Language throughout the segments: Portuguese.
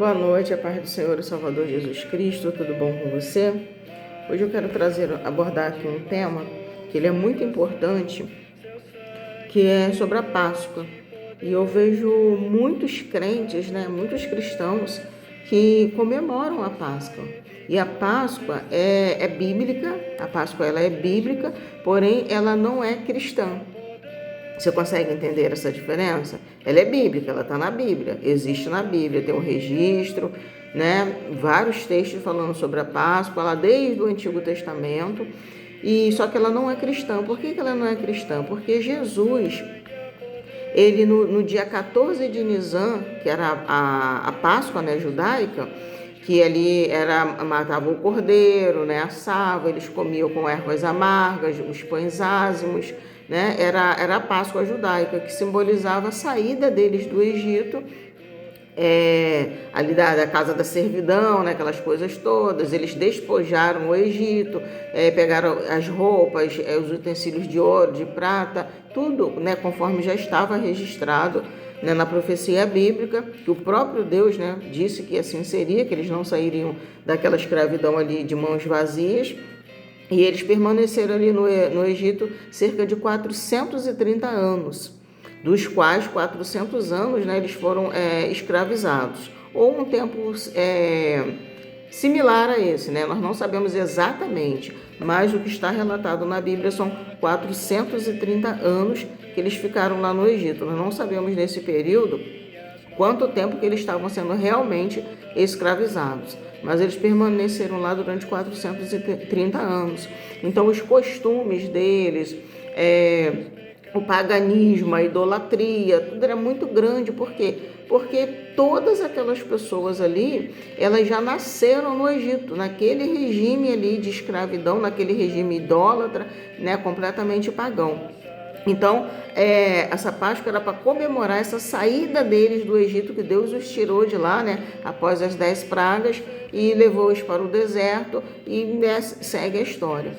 Boa noite, a paz do Senhor e Salvador Jesus Cristo, tudo bom com você? Hoje eu quero abordar aqui um tema que ele é muito importante, que é sobre a Páscoa. E eu vejo muitos crentes, muitos cristãos que comemoram a Páscoa. E a Páscoa é bíblica, a Páscoa ela é bíblica, porém ela não é cristã. Você consegue entender essa diferença? Ela é bíblica, ela está na Bíblia, existe na Bíblia, tem um registro, vários textos falando sobre a Páscoa, lá desde o Antigo Testamento, e só que ela não é cristã. Por que ela não é cristã? Porque Jesus, ele no dia 14 de Nisan, que era a Páscoa judaica, que ali matava o cordeiro, assava, eles comiam com ervas amargas, os pães ázimos, era a Páscoa judaica, que simbolizava a saída deles do Egito, ali da casa da servidão, aquelas coisas todas. Eles despojaram o Egito, pegaram as roupas, os utensílios de ouro, de prata, tudo conforme já estava registrado na profecia bíblica, que o próprio Deus disse que assim seria, que eles não sairiam daquela escravidão ali de mãos vazias. E eles permaneceram ali no Egito cerca de 430 anos, dos quais 400 anos eles foram escravizados, ou um tempo similar a esse, nós não sabemos exatamente, mas o que está relatado na Bíblia são 430 anos que eles ficaram lá no Egito. Nós não sabemos nesse período quanto tempo que eles estavam sendo realmente escravizados, mas eles permaneceram lá durante 430 anos. Então, os costumes deles, o paganismo, a idolatria, tudo era muito grande. Por quê? Porque todas aquelas pessoas ali, elas já nasceram no Egito, naquele regime ali de escravidão, naquele regime idólatra, completamente pagão. Então, essa Páscoa era para comemorar essa saída deles do Egito, que Deus os tirou de lá, após as 10 pragas, e levou-os para o deserto, e segue a história.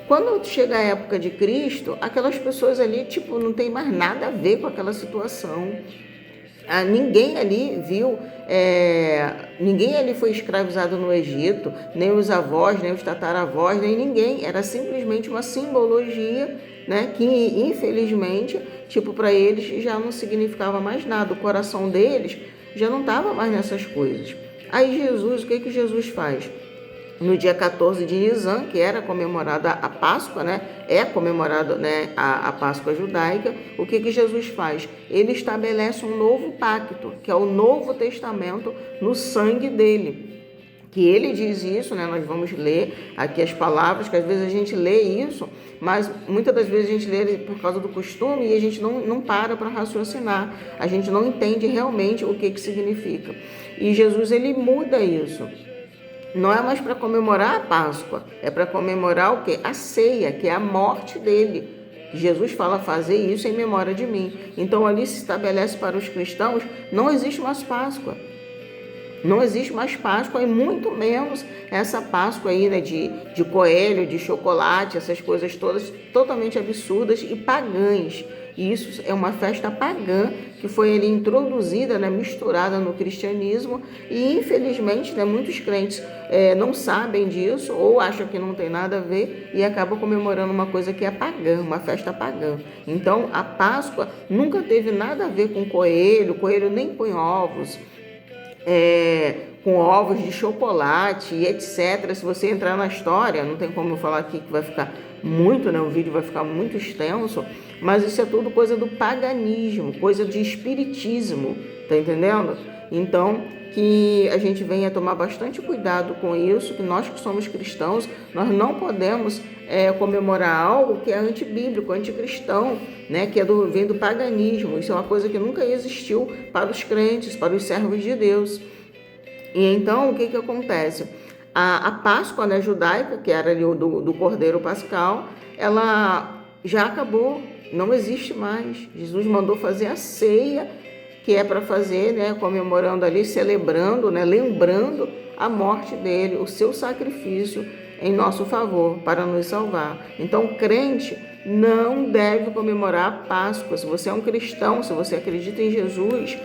Quando chega a época de Cristo, aquelas pessoas ali, não tem mais nada a ver com aquela situação. Ninguém ali viu, ninguém ali foi escravizado no Egito, nem os avós, nem os tataravós, nem ninguém. Era simplesmente uma simbologia, que infelizmente, para eles já não significava mais nada. O coração deles já não estava mais nessas coisas. Aí Jesus, o que Jesus faz? No dia 14 de Nisan, que era comemorada a Páscoa, é comemorada a Páscoa judaica, o que Jesus faz? Ele estabelece um novo pacto, que é o Novo Testamento, no sangue dele. Que ele diz isso, nós vamos ler aqui as palavras, que às vezes a gente lê isso, mas muitas das vezes a gente lê por causa do costume e a gente não para raciocinar, a gente não entende realmente o que significa. E Jesus, ele muda isso. Não é mais para comemorar a Páscoa, é para comemorar o quê? A ceia, que é a morte dele. Jesus fala fazer isso em memória de mim. Então ali se estabelece para os cristãos, não existe mais Páscoa. Não existe mais Páscoa, e muito menos essa Páscoa aí, de coelho, de chocolate, essas coisas todas totalmente absurdas e pagãs. E isso é uma festa pagã que foi ali introduzida, misturada no cristianismo, e infelizmente muitos crentes não sabem disso ou acham que não tem nada a ver e acabam comemorando uma coisa que é pagã, uma festa pagã. Então a Páscoa nunca teve nada a ver com coelho nem põe ovos, com ovos de chocolate e etc. Se você entrar na história, não tem como eu falar aqui que vai ficar muito, o vídeo vai ficar muito extenso, mas isso é tudo coisa do paganismo, coisa de espiritismo, tá entendendo? Então, que a gente venha tomar bastante cuidado com isso, que nós que somos cristãos, nós não podemos comemorar algo que é antibíblico, anticristão, que vem do paganismo. Isso é uma coisa que nunca existiu para os crentes, para os servos de Deus. E então, o que acontece? A Páscoa judaica, que era ali do Cordeiro Pascal, ela já acabou, não existe mais. Jesus mandou fazer a ceia, que é para fazer, comemorando ali, celebrando, lembrando a morte dele, o seu sacrifício em nosso favor, para nos salvar. Então, o crente não deve comemorar a Páscoa. Se você é um cristão, se você acredita em Jesus,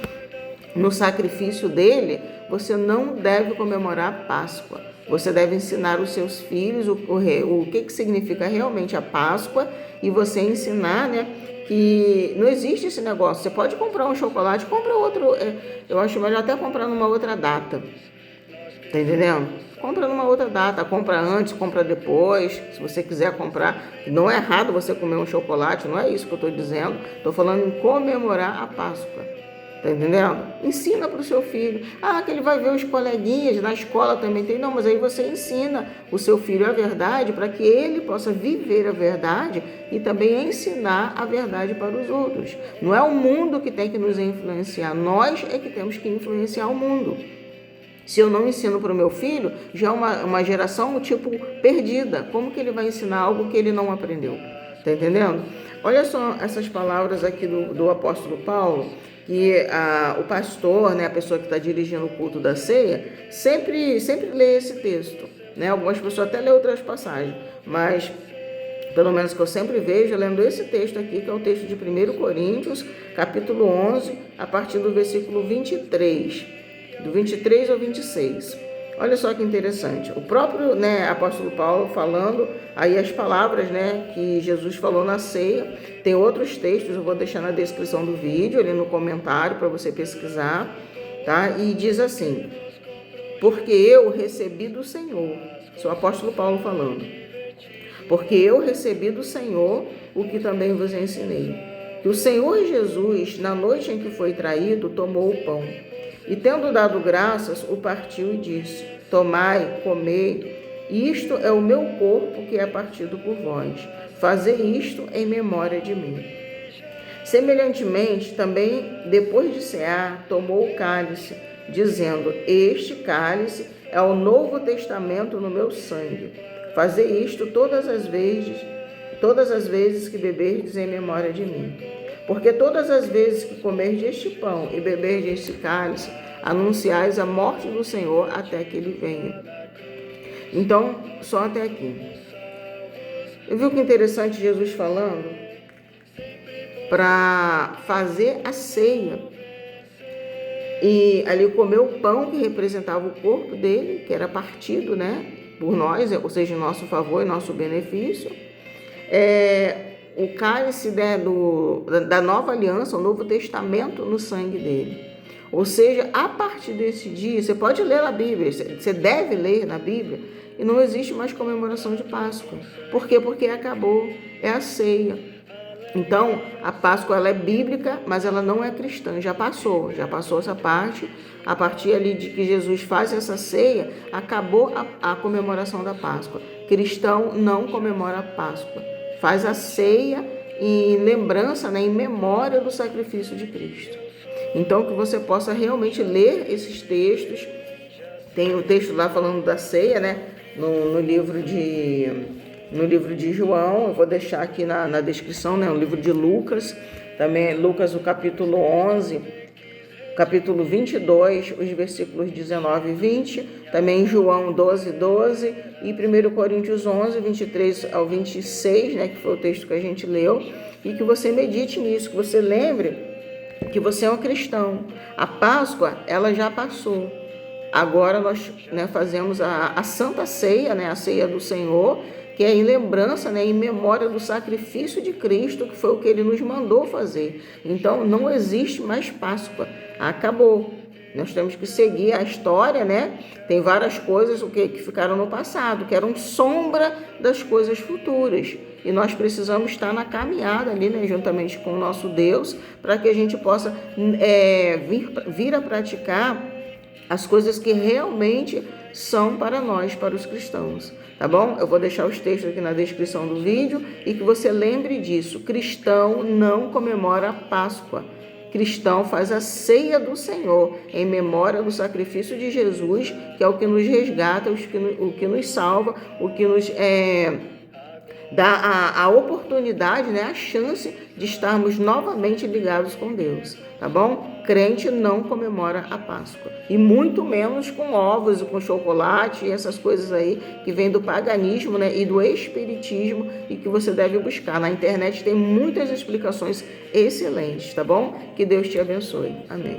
no sacrifício dele, você não deve comemorar a Páscoa. Você deve ensinar os seus filhos o que significa realmente a Páscoa e você ensinar, né, que não existe esse negócio. Você pode comprar um chocolate, compra outro. Eu acho melhor até comprar numa outra data. Tá entendendo? Compra numa outra data, compra antes, compra depois. Se você quiser comprar, não é errado você comer um chocolate, não é isso que eu estou dizendo. Estou falando em comemorar a Páscoa. Tá entendendo? Ensina para o seu filho. Que ele vai ver os coleguinhas, na escola também tem. Não, mas aí você ensina o seu filho a verdade para que ele possa viver a verdade e também ensinar a verdade para os outros. Não é o mundo que tem que nos influenciar, nós é que temos que influenciar o mundo. Se eu não ensino para o meu filho, já é uma geração tipo perdida. Como que ele vai ensinar algo que ele não aprendeu? Tá entendendo? Olha só essas palavras aqui do apóstolo Paulo, que o pastor, né, a pessoa que está dirigindo o culto da ceia, sempre lê esse texto. Né? Algumas pessoas até lê outras passagens, mas pelo menos que eu sempre vejo lendo esse texto aqui, que é o texto de 1 Coríntios, capítulo 11, a partir do versículo 23. Do 23 ao 26. Olha só que interessante. O próprio, né, apóstolo Paulo falando aí as palavras, né, que Jesus falou na ceia. Tem outros textos, eu vou deixar na descrição do vídeo, ali no comentário para você pesquisar, tá? E diz assim: porque eu recebi do Senhor, isso é o apóstolo Paulo falando, porque eu recebi do Senhor o que também vos ensinei, que o Senhor Jesus, na noite em que foi traído, tomou o pão. E tendo dado graças, o partiu e disse: tomai, comei, isto é o meu corpo que é partido por vós. Fazei isto em memória de mim. Semelhantemente, também, depois de cear, tomou o cálice, dizendo: este cálice é o novo testamento no meu sangue. Fazei isto todas as vezes que beberdes em memória de mim. Porque todas as vezes que comerdes este pão e beberdes este cálice, anunciais a morte do Senhor até que ele venha. Então, só até aqui. Eu vi que interessante Jesus falando para fazer a ceia e ali comer o pão que representava o corpo dele, que era partido, né, por nós, ou seja, em nosso favor e nosso benefício. O cálice, né, da nova aliança, o novo testamento no sangue dele. Ou seja, a partir desse dia, você pode ler na Bíblia, você deve ler na Bíblia, e não existe mais comemoração de Páscoa. Por quê? Porque acabou, é a ceia. Então, a Páscoa ela é bíblica, mas ela não é cristã, já passou essa parte. A partir ali de que Jesus faz essa ceia, acabou a comemoração da Páscoa. Cristão não comemora a Páscoa. Faz a ceia em lembrança, né, em memória do sacrifício de Cristo. Então, que você possa realmente ler esses textos. Tem o texto lá falando da ceia, né, no livro de João. Eu vou deixar aqui na descrição, né, o livro de Lucas. Também Lucas, o capítulo 11, capítulo 22, os versículos 19 e 20. Também João 12, 12 e 1 Coríntios 11, 23 ao 26, né, que foi o texto que a gente leu. E que você medite nisso, que você lembre que você é um cristão. A Páscoa, ela já passou. Agora nós, né, fazemos a Santa Ceia, né, a Ceia do Senhor, que é em lembrança, né, em memória do sacrifício de Cristo, que foi o que Ele nos mandou fazer. Então, não existe mais Páscoa. Acabou. Nós temos que seguir a história, né? Tem várias coisas que ficaram no passado, que eram sombra das coisas futuras. E nós precisamos estar na caminhada ali, né, juntamente com o nosso Deus, para que a gente possa vir a praticar as coisas que realmente são para nós, para os cristãos, tá bom? Eu vou deixar os textos aqui na descrição do vídeo e que você lembre disso. Cristão não comemora a Páscoa. Cristão faz a ceia do Senhor em memória do sacrifício de Jesus, que é o que nos resgata, o que nos salva, o que nos dá a oportunidade, né, a chance de estarmos novamente ligados com Deus, tá bom? Crente não comemora a Páscoa, e muito menos com ovos e com chocolate e essas coisas aí que vêm do paganismo, né, e do espiritismo, e que você deve buscar. Na internet tem muitas explicações excelentes, tá bom? Que Deus te abençoe. Amém.